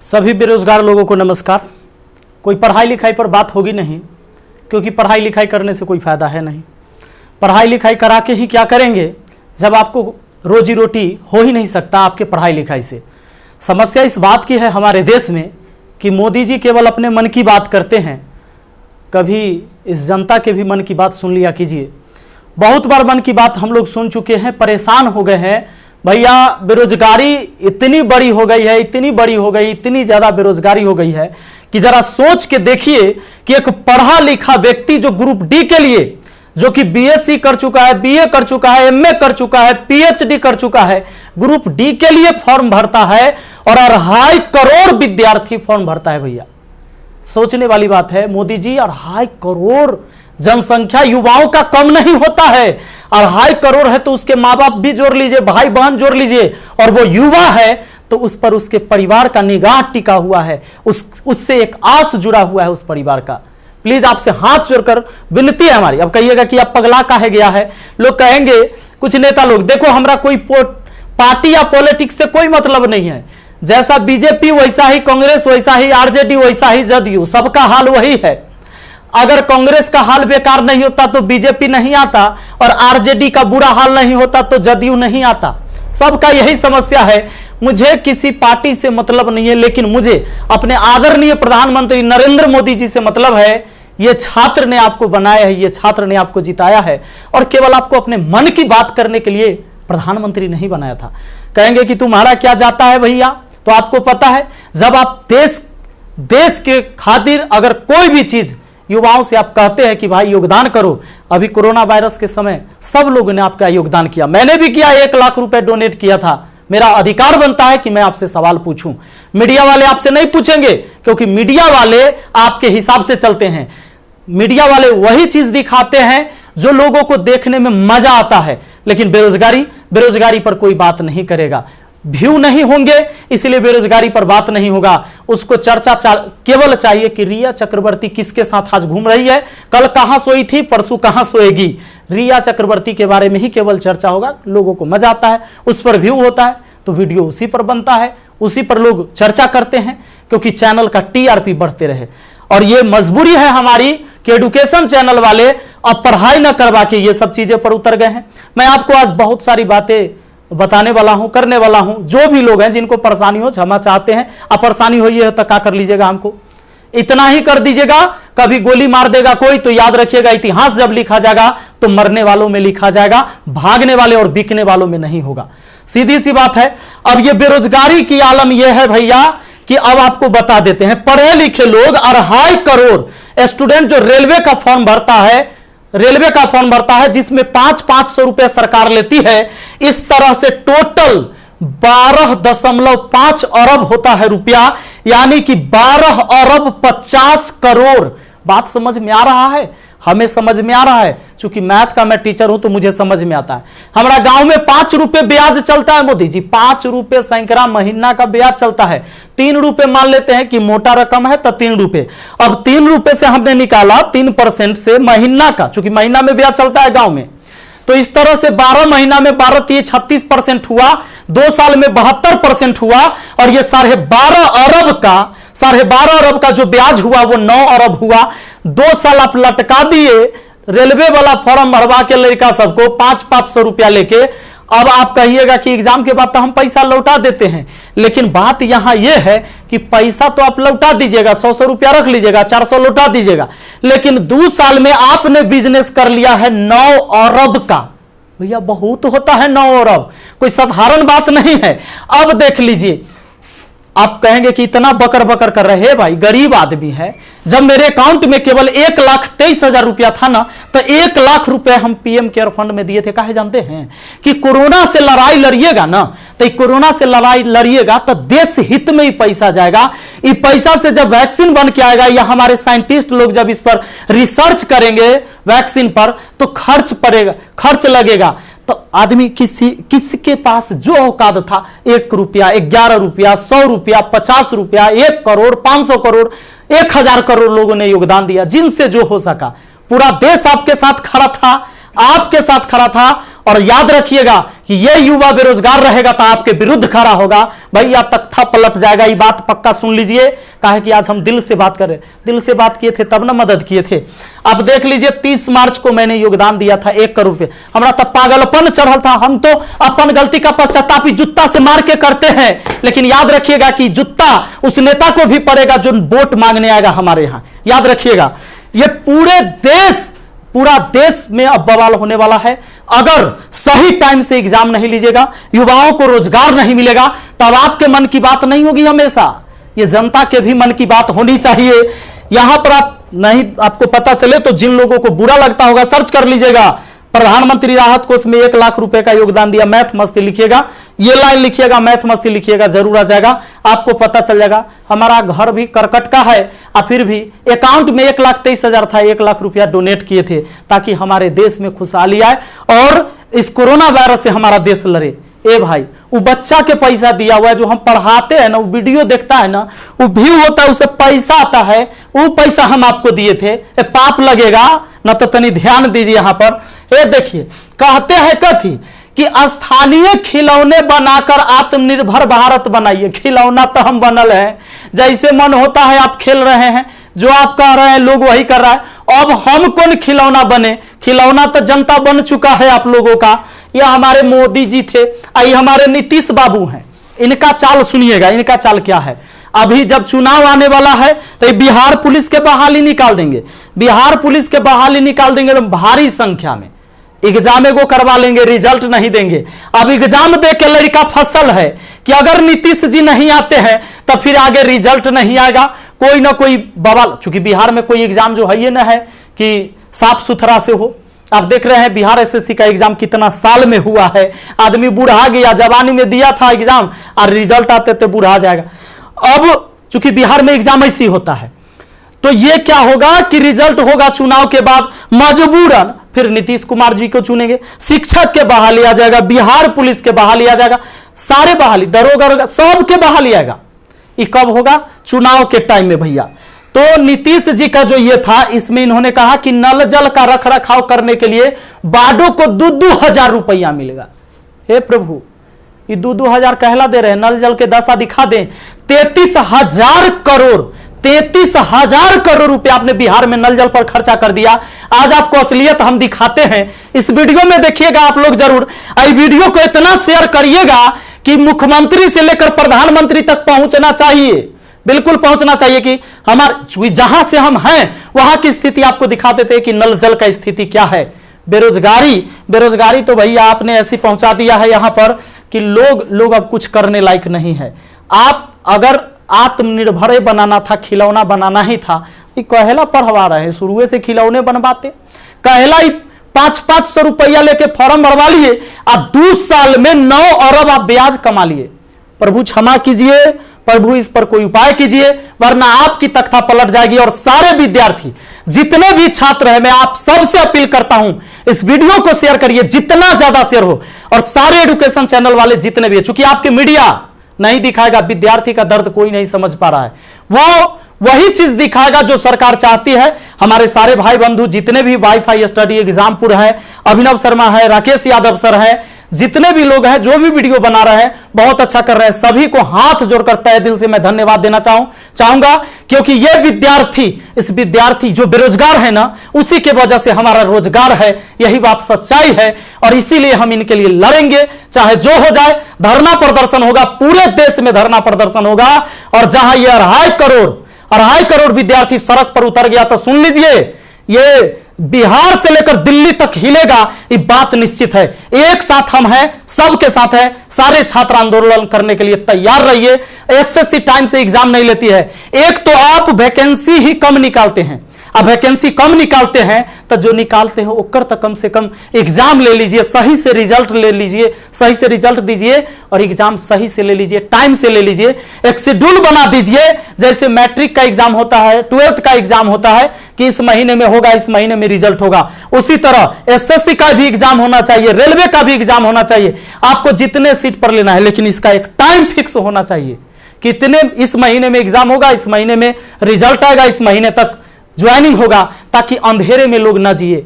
सभी बेरोजगार लोगों को नमस्कार। कोई पढ़ाई लिखाई पर बात होगी नहीं, क्योंकि पढ़ाई लिखाई करने से कोई फायदा है नहीं। पढ़ाई लिखाई करा के ही क्या करेंगे जब आपको रोजी रोटी हो ही नहीं सकता आपके पढ़ाई लिखाई से। समस्या इस बात की है हमारे देश में कि मोदी जी केवल अपने मन की बात करते हैं। कभी इस जनता के भी मन की बात सुन लिया कीजिए। बहुत बार मन की बात हम लोग सुन चुके हैं, परेशान हो गए हैं। भैया बेरोजगारी इतनी बड़ी हो गई है, इतनी बड़ी हो गई, इतनी ज्यादा बेरोजगारी हो गई है कि जरा सोच के देखिए कि एक पढ़ा लिखा व्यक्ति जो ग्रुप डी के लिए, जो कि बीएससी कर चुका है, बीए कर चुका है, एमए कर चुका है, पीएचडी कर चुका है, ग्रुप डी के लिए फॉर्म भरता है और 2.5 करोड़ विद्यार्थी फॉर्म भरता है। भैया सोचने वाली बात है। मोदी जी 2.5 करोड़ जनसंख्या युवाओं का कम नहीं होता है। 2.5 करोड़ है तो उसके माँ बाप भी जोड़ लीजिए, भाई बहन जोड़ लीजिए, और वो युवा है तो उस पर उसके परिवार का निगाह टिका हुआ है, उससे एक आस जुड़ा हुआ है उस परिवार का। प्लीज आपसे हाथ जोड़कर विनती है हमारी। अब कहिएगा कि आप पगला काहे गया है। लोग कहेंगे, कुछ नेता लोग, देखो हमरा कोई पार्टी या पॉलिटिक्स से कोई मतलब नहीं है। जैसा बीजेपी वैसा ही कांग्रेस, वैसा ही आरजेडी, वैसा ही जदयू, सबका हाल वही है। अगर कांग्रेस का हाल बेकार नहीं होता तो बीजेपी नहीं आता, और आरजेडी का बुरा हाल नहीं होता तो जदयू नहीं आता। सबका यही समस्या है। मुझे किसी पार्टी से मतलब नहीं है, लेकिन मुझे अपने आदरणीय प्रधानमंत्री नरेंद्र मोदी जी से मतलब है। ये छात्र ने आपको बनाया है, ये छात्र ने आपको जिताया है, और केवल आपको अपने मन की बात करने के लिए प्रधानमंत्री नहीं बनाया था। कहेंगे कि तुम्हारा क्या जाता है भैया, तो आपको पता है जब आप देश के खातिर अगर कोई भी चीज युवाओं से आप कहते हैं कि भाई योगदान करो। अभी कोरोना वायरस के समय सब लोगों ने आपका योगदान किया, मैंने भी किया, 1 लाख रुपए डोनेट किया था। मेरा अधिकार बनता है कि मैं आपसे सवाल पूछूं। मीडिया वाले आपसे नहीं पूछेंगे, क्योंकि मीडिया वाले आपके हिसाब से चलते हैं। मीडिया वाले वही चीज दिखाते हैं जो लोगों को देखने में मजा आता है, लेकिन बेरोजगारी पर कोई बात नहीं करेगा। व्यू नहीं होंगे, इसलिए बेरोजगारी पर बात नहीं होगा। उसको चर्चा केवल चाहिए कि रिया चक्रवर्ती किसके साथ आज घूम रही है, कल कहां सोई थी, परसों कहां सोएगी। रिया चक्रवर्ती के बारे में ही केवल चर्चा होगा। लोगों को मजा आता है, उस पर व्यू होता है तो वीडियो उसी पर बनता है, उसी पर लोग चर्चा करते हैं, क्योंकि चैनल का टीआरपी बढ़ते रहे। और ये मजबूरी है हमारी कि एडुकेशन चैनल वाले अब पढ़ाई न करवा के ये सब चीजें पर उतर गए हैं। मैं आपको आज बहुत सारी बातें बताने वाला हूं, करने वाला हूं। जो भी लोग हैं जिनको परेशानी हो, क्षमा चाहते हैं। अब परेशानी हुई है तो क्या कर लीजिएगा, हमको इतना ही कर दीजिएगा। कभी गोली मार देगा कोई तो याद रखिएगा, इतिहास जब लिखा जाएगा तो मरने वालों में लिखा जाएगा, भागने वाले और बिकने वालों में नहीं होगा। सीधी सी बात है। अब ये बेरोजगारी की आलम यह है भैया कि अब आपको बता देते हैं, पढ़े लिखे लोग 2.5 करोड़ स्टूडेंट जो रेलवे का फॉर्म भरता है, जिसमें 500 रुपए सरकार लेती है। इस तरह से टोटल 12.5 अरब होता है रुपया, यानी कि 12 अरब 50 करोड़। बात समझ में आ रहा है? हमें समझ में आ रहा है। चूंकि मैथ का मैं टीचर हूं तो मुझे समझ में आता है। हमारा गांव में 5 रुपए ब्याज चलता है मोदी जी, 5 रुपए सैकड़ा महीना का ब्याज चलता है। 3 रुपए मान लेते हैं कि मोटा रकम है तो 3 रुपए। अब 3 रुपए से हमने निकाला 3% से महीना का, चूंकि महीना में ब्याज चलता है गांव में, तो इस तरह से 12 महीना में 36% हुआ, 2 साल में 72% हुआ, और ये 12.5 अरब का जो ब्याज हुआ वो 9 अरब हुआ। 2 साल आप लटका दिए रेलवे वाला फॉर्म भरवा के लड़का सबको 500 रुपया लेके। अब आप कहिएगा कि एग्जाम के बाद तो हम पैसा लौटा देते हैं, लेकिन बात यहां यह है कि पैसा तो आप लौटा दीजिएगा, 100 रुपया रख लीजिएगा, 400 लौटा दीजिएगा, लेकिन 2 साल में आपने बिजनेस कर लिया है 9 अरब का। भैया बहुत होता है 9 अरब, कोई साधारण बात नहीं है। अब देख लीजिए, आप कहेंगे कि इतना बकर बकर कर रहे हैं, भाई गरीब आदमी है। जब मेरे अकाउंट में केवल 1,23,000 रुपया था ना, तो 1 लाख रुपए हम पीएम केयर फंड में दिए थे। काहे जानते हैं? कि कोरोना से लड़ाई लड़िएगा ना, तो कोरोना से लड़ाई लड़िएगा तो देश हित में ही पैसा जाएगा। इस पैसा से जब वैक्सीन बन के आएगा, या हमारे साइंटिस्ट लोग जब इस पर रिसर्च करेंगे वैक्सीन पर, तो खर्च लगेगा। तो आदमी किसके पास जो औकात था, 1 रुपया, 11 रुपया, 100 रुपया, 50 रुपया, 1 करोड़, 500 करोड़, 1000 करोड़ लोगों ने योगदान दिया, जिनसे जो हो सका। पूरा देश आपके साथ खड़ा था, आपके साथ खड़ा था, और याद रखिएगा कि ये युवा बेरोजगार रहेगा तो आपके विरुद्ध खड़ा होगा, भैया तख्ता पलट जाएगा। ये बात पक्का सुन लीजिए, कहा कि आज हम दिल से बात कर रहे, दिल से बात किए थे तब ना मदद किए थे। अब देख लीजिए 30 मार्च को मैंने योगदान दिया था 1 करोड़ रुपए, हमारा तब पागलपन चढ़ल था। हम तो अपन गलती का पश्चाताप जूता से मार के करते हैं, लेकिन याद रखिएगा कि जूता उस नेता को भी पड़ेगा जो वोट मांगने आएगा हमारे यहां। याद रखिएगा, ये पूरा देश में अब बवाल होने वाला है। अगर सही टाइम से एग्जाम नहीं लीजिएगा, युवाओं को रोजगार नहीं मिलेगा, तब आपके मन की बात नहीं होगी हमेशा, ये जनता के भी मन की बात होनी चाहिए। यहां पर आप नहीं, आपको पता चले तो जिन लोगों को बुरा लगता होगा सर्च कर लीजिएगा, प्रधानमंत्री राहत कोष में 1 लाख रुपए का योगदान दिया। मैथ मस्ती लिखिएगा, ये लाइन लिखिएगा, मैथ मस्ती लिखिएगा, जरूर आ जाएगा, आपको पता चल जाएगा। हमारा घर भी करकट का है और फिर भी अकाउंट में 1,23,000 था, 1 लाख रुपया डोनेट किए थे ताकि हमारे देश में खुशहाली आए और इस कोरोना वायरस से हमारा देश लड़े। ए भाई, वो बच्चा के पैसा दिया हुआ है, जो हम पढ़ाते हैं ना, वो वीडियो देखता है ना, वो व्यू होता है, उसे पैसा आता है, वो पैसा हम आपको दिए थे। पाप लगेगा ना, तो तनी ध्यान दीजिए यहां पर। ये देखिए, कहते हैं कथी कि स्थानीय खिलौने बनाकर आत्मनिर्भर भारत बनाइए। खिलौना तो हम बनल है, जैसे मन होता है आप खेल रहे हैं, जो आप कह रहे हैं लोग वही कर रहा है। अब हम कौन खिलौना बने? खिलौना तो जनता बन चुका है आप लोगों का। ये हमारे मोदी जी थे, ये हमारे नीतीश बाबू हैं। इनका चाल सुनिएगा, इनका चाल क्या है। अभी जब चुनाव आने वाला है तो बिहार पुलिस के बहाली निकाल देंगे, बिहार पुलिस के बहाली निकाल देंगे तो भारी संख्या में एग्जाम को करवा लेंगे, रिजल्ट नहीं देंगे। अब एग्जाम दे के लड़का फसल है कि अगर नीतीश जी नहीं आते हैं तो फिर आगे रिजल्ट नहीं आएगा, कोई ना कोई बवाल। चूंकि बिहार में कोई एग्जाम जो है ये ना है कि साफ सुथरा से हो। आप देख रहे हैं बिहार एसएससी का एग्जाम कितना साल में हुआ है, आदमी बूढ़ा गया, जवानी में दिया था एग्जाम और रिजल्ट आते थे बूढ़ा जाएगा। अब चूंकि बिहार में एग्जाम ऐसी होता है, तो ये क्या होगा कि रिजल्ट होगा चुनाव के बाद, मजबूरन फिर नीतीश कुमार जी को चुनेंगे, शिक्षक के बहाली आ जाएगा, बिहार पुलिस के बहाली आ जाएगा, सारे बहाली, दरोगा सब के बहाली आएगा। ये कब होगा? चुनाव के टाइम में भैया। तो नीतीश जी का जो ये था, इसमें इन्होंने कहा कि नल जल का रख रखाव करने के लिए वार्डों को 2-2 हजार रुपया मिलेगा। हे प्रभु, ये 2-2 हजार कहला दे रहे हैं, नल जल के दशा दिखा दें। 33,000 करोड़, 33,000 करोड़ रुपया आपने बिहार में नल जल पर खर्चा कर दिया। आज आपको असलियत हम दिखाते हैं, इस वीडियो में देखिएगा आप लोग जरूर। इस वीडियो को इतना शेयर करिएगा कि मुख्यमंत्री से लेकर प्रधानमंत्री तक पहुंचना चाहिए, बिल्कुल पहुंचना चाहिए कि हमारे जहां से हम हैं वहां की स्थिति आपको दिखा देते हैं कि नल जल का स्थिति क्या है। बेरोजगारी तो भैया आपने ऐसी पहुंचा दिया है यहां पर कि लोग अब कुछ करने लायक नहीं है। आप अगर आत्मनिर्भर बनाना था, खिलौना बनाना ही था, ये कहेला पढ़वा रहे, शुरू से खिलौने बनवाते। कहेला 500-500 रुपया लेके फॉर्म भरवा लिए और 2 साल में 9 अरब आप ब्याज कमा लिए। प्रभु क्षमा कीजिए, प्रभु इस पर कोई उपाय कीजिए, वरना आपकी तख्ता पलट जाएगी। और सारे विद्यार्थी, जितने भी छात्र हैं, मैं आप सबसे अपील करता हूं, इस वीडियो को शेयर करिए, जितना ज्यादा शेयर हो। और सारे एजुकेशन चैनल वाले जितने भी, चूंकि आपके मीडिया नहीं दिखाएगा, विद्यार्थी का दर्द कोई नहीं समझ पा रहा है, वो वही चीज दिखाएगा जो सरकार चाहती है। हमारे सारे भाई बंधु जितने भी वाईफाई स्टडी एग्जामपुर है, अभिनव शर्मा है, राकेश यादव सर है, जितने भी लोग हैं जो भी वीडियो बना रहे हैं बहुत अच्छा कर रहे हैं, सभी को हाथ जोड़कर तहे दिल से मैं धन्यवाद देना चाहूंगा। क्योंकि ये विद्यार्थी जो बेरोजगार है ना, उसी के वजह से हमारा रोजगार है, यही बात सच्चाई है। और इसीलिए हम इनके लिए लड़ेंगे, चाहे जो हो जाए। धरना प्रदर्शन होगा, पूरे देश में धरना प्रदर्शन होगा। और जहां ये 2.5 करोड़ विद्यार्थी सड़क पर उतर गया तो सुन लीजिए, ये बिहार से लेकर दिल्ली तक हिलेगा, ये बात निश्चित है। एक साथ हम हैं, सबके साथ हैं। सारे छात्र आंदोलन करने के लिए तैयार रहिए। एसएससी टाइम से एग्जाम नहीं लेती है। एक तो आप वैकेंसी ही कम निकालते हैं, अब वैकेंसी कम निकालते हैं तो जो निकालते हैं ओकर तो कम से कम एग्जाम ले लीजिए, सही से रिजल्ट ले लीजिए, सही से रिजल्ट दीजिए और एग्जाम सही से ले लीजिए, टाइम से ले लीजिए। एक शेड्यूल बना दीजिए, जैसे मैट्रिक का एग्जाम होता है, 12th का एग्जाम होता है कि इस महीने में होगा, इस महीने में रिजल्ट होगा। उसी तरह एसएससी का भी एग्जाम होना चाहिए, रेलवे का भी एग्जाम होना चाहिए। आपको जितने सीट पर लेना है, लेकिन इसका एक टाइम फिक्स होना चाहिए। कितने इस महीने में एग्जाम होगा, इस महीने में रिजल्ट आएगा, इस महीने तक ज्वाइनिंग होगा, ताकि अंधेरे में लोग ना जिए।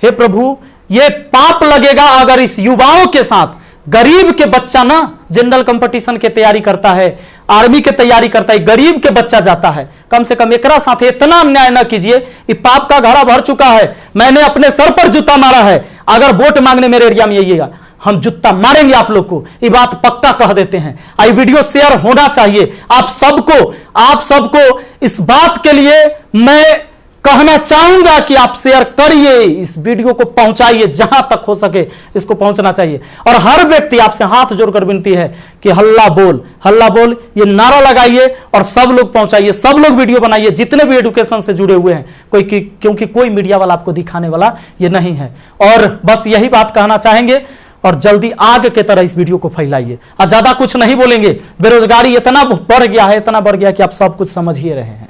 हे प्रभु, ये पाप लगेगा अगर इस युवाओं के साथ गरीब के बच्चा ना जनरल कंपटीशन के तैयारी करता है, आर्मी के तैयारी करता है, गरीब के बच्चा जाता है, कम से कम एकरा साथ इतना अन्याय ना कीजिए। ये पाप का घड़ा भर चुका है। मैंने अपने सर पर जूता मारा है। अगर वोट मांगने मेरे एरिया में आइएगा, हम जूता मारेंगे आप लोग को, ये बात पक्का कह देते हैं। आई वीडियो शेयर होना चाहिए। आप सबको इस बात के लिए मैं कहना चाहूंगा कि आप शेयर करिए, इस वीडियो को पहुंचाइए, जहां तक हो सके इसको पहुंचना चाहिए। और हर व्यक्ति आपसे हाथ जोड़कर विनती है कि हल्ला बोल ये नारा लगाइए और सब लोग पहुंचाइए, सब लोग वीडियो बनाइए, जितने भी एजुकेशन से जुड़े हुए हैं, क्योंकि कोई मीडिया वाला आपको दिखाने वाला ये नहीं है। और बस यही बात कहना चाहेंगे और जल्दी आग के तरह इस वीडियो को फैलाइए। और ज्यादा कुछ नहीं बोलेंगे। बेरोजगारी इतना बढ़ गया है कि आप सब कुछ समझ ही रहे हैं।